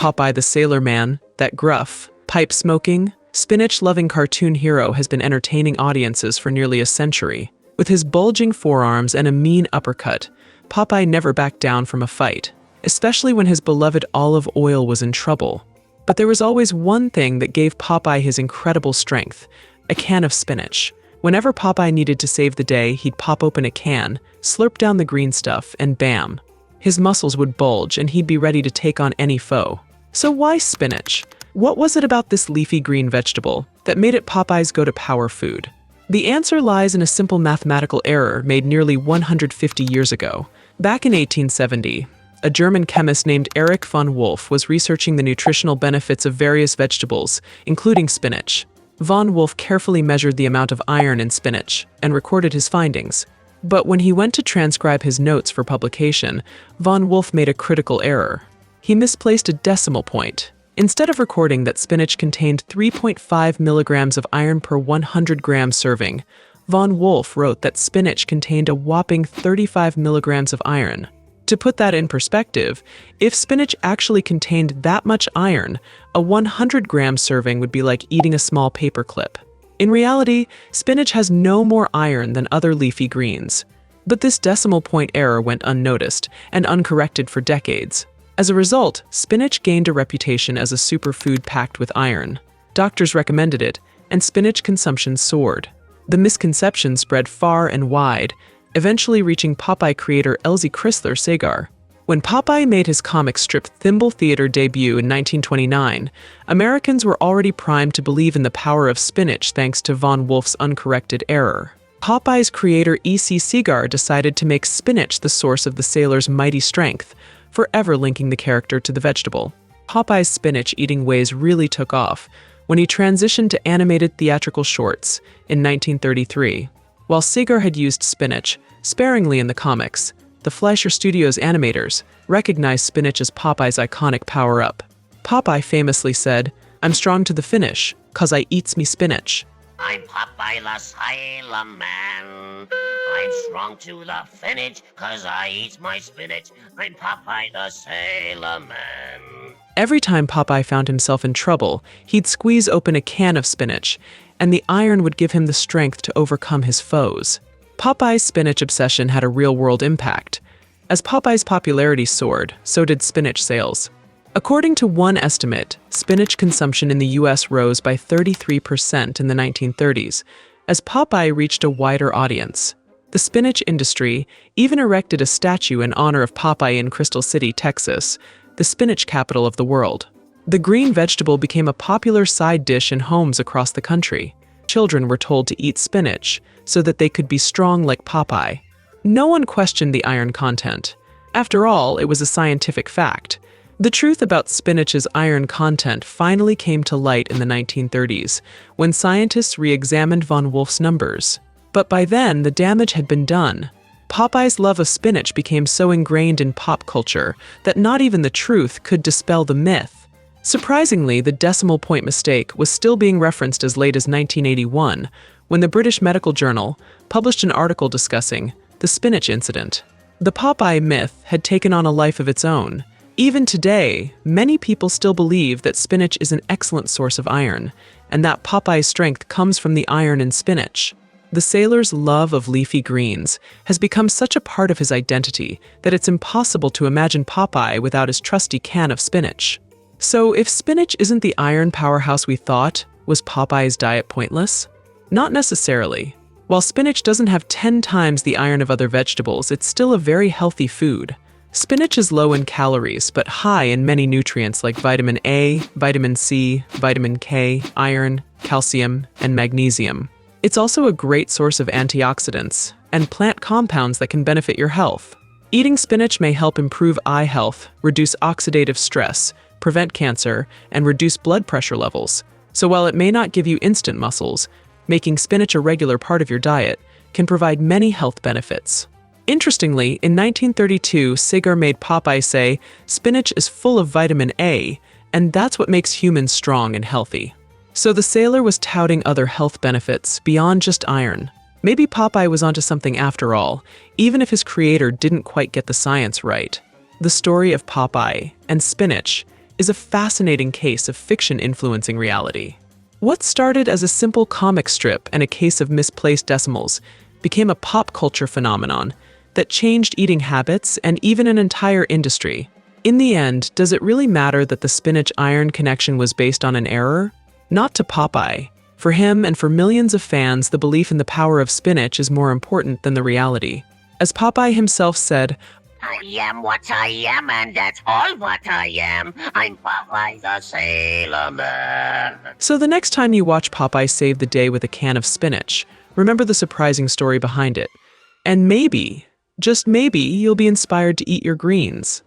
Popeye the Sailor Man, that gruff, pipe-smoking, spinach-loving cartoon hero has been entertaining audiences for nearly a century. With his bulging forearms and a mean uppercut, Popeye never backed down from a fight, especially when his beloved Olive Oyl was in trouble. But there was always one thing that gave Popeye his incredible strength: a can of spinach. Whenever Popeye needed to save the day, he'd pop open a can, slurp down the green stuff, and bam! His muscles would bulge and he'd be ready to take on any foe. So why spinach? What was it about this leafy green vegetable that made it Popeye's go-to power food? The answer lies in a simple mathematical error made nearly 150 years ago. Back in 1870, a German chemist named Erich von Wolff was researching the nutritional benefits of various vegetables, including spinach. Von Wolff carefully measured the amount of iron in spinach and recorded his findings. But when he went to transcribe his notes for publication, von Wolff made a critical error. He misplaced a decimal point. Instead of recording that spinach contained 3.5 milligrams of iron per 100 gram serving, von Wolff wrote that spinach contained a whopping 35 milligrams of iron. To put that in perspective, if spinach actually contained that much iron, a 100-gram serving would be like eating a small paperclip. In reality, spinach has no more iron than other leafy greens. But this decimal point error went unnoticed and uncorrected for decades. As a result, spinach gained a reputation as a superfood packed with iron. Doctors recommended it, and spinach consumption soared. The misconception spread far and wide, eventually reaching Popeye creator Elzie Chrysler Sagar. When Popeye made his comic strip Thimble Theater debut in 1929, Americans were already primed to believe in the power of spinach thanks to von Wolff's uncorrected error. Popeye's creator E.C. Segar decided to make spinach the source of the sailor's mighty strength, forever linking the character to the vegetable. Popeye's spinach-eating ways really took off when he transitioned to animated theatrical shorts in 1933. While Segar had used spinach sparingly in the comics, the Fleischer Studios animators recognized spinach as Popeye's iconic power-up. Popeye famously said, "I'm strong to the finish, 'cause I eats me spinach." I'm Popeye the Sailor Man. I'm strong to the finish, 'cause I eat my spinach. I'm Popeye the Sailor Man. Every time Popeye found himself in trouble, he'd squeeze open a can of spinach, and the iron would give him the strength to overcome his foes. Popeye's spinach obsession had a real-world impact. As Popeye's popularity soared, so did spinach sales. According to one estimate, spinach consumption in the US rose by 33% in the 1930s, as Popeye reached a wider audience. The spinach industry even erected a statue in honor of Popeye in Crystal City, Texas, the spinach capital of the world. The green vegetable became a popular side dish in homes across the country. Children were told to eat spinach so that they could be strong like Popeye. No one questioned the iron content. After all, it was a scientific fact. The truth about spinach's iron content finally came to light in the 1930s, when scientists re-examined von Wolff's numbers. But by then, the damage had been done. Popeye's love of spinach became so ingrained in pop culture that not even the truth could dispel the myth. Surprisingly, the decimal point mistake was still being referenced as late as 1981, when the British Medical Journal published an article discussing the spinach incident. The Popeye myth had taken on a life of its own. Even today, many people still believe that spinach is an excellent source of iron, and that Popeye's strength comes from the iron in spinach. The sailor's love of leafy greens has become such a part of his identity that it's impossible to imagine Popeye without his trusty can of spinach. So if spinach isn't the iron powerhouse we thought, was Popeye's diet pointless? Not necessarily. While spinach doesn't have 10 times the iron of other vegetables, it's still a very healthy food. Spinach is low in calories, but high in many nutrients like vitamin A, vitamin C, vitamin K, iron, calcium, and magnesium. It's also a great source of antioxidants and plant compounds that can benefit your health. Eating spinach may help improve eye health, reduce oxidative stress, prevent cancer, and reduce blood pressure levels. So while it may not give you instant muscles, making spinach a regular part of your diet can provide many health benefits. Interestingly, in 1932, Segar made Popeye say, "Spinach is full of vitamin A, and that's what makes humans strong and healthy." So the sailor was touting other health benefits beyond just iron. Maybe Popeye was onto something after all, even if his creator didn't quite get the science right. The story of Popeye and spinach is a fascinating case of fiction influencing reality. What started as a simple comic strip and a case of misplaced decimals became a pop culture phenomenon that changed eating habits and even an entire industry. In the end, does it really matter that the spinach-iron connection was based on an error? Not to Popeye. For him and for millions of fans, the belief in the power of spinach is more important than the reality. As Popeye himself said, I am what I am, and that's all what I am. I'm Popeye the Sailor Man. so the next time you watch Popeye save the day with a can of spinach, remember the surprising story behind it. And maybe, just maybe, you'll be inspired to eat your greens.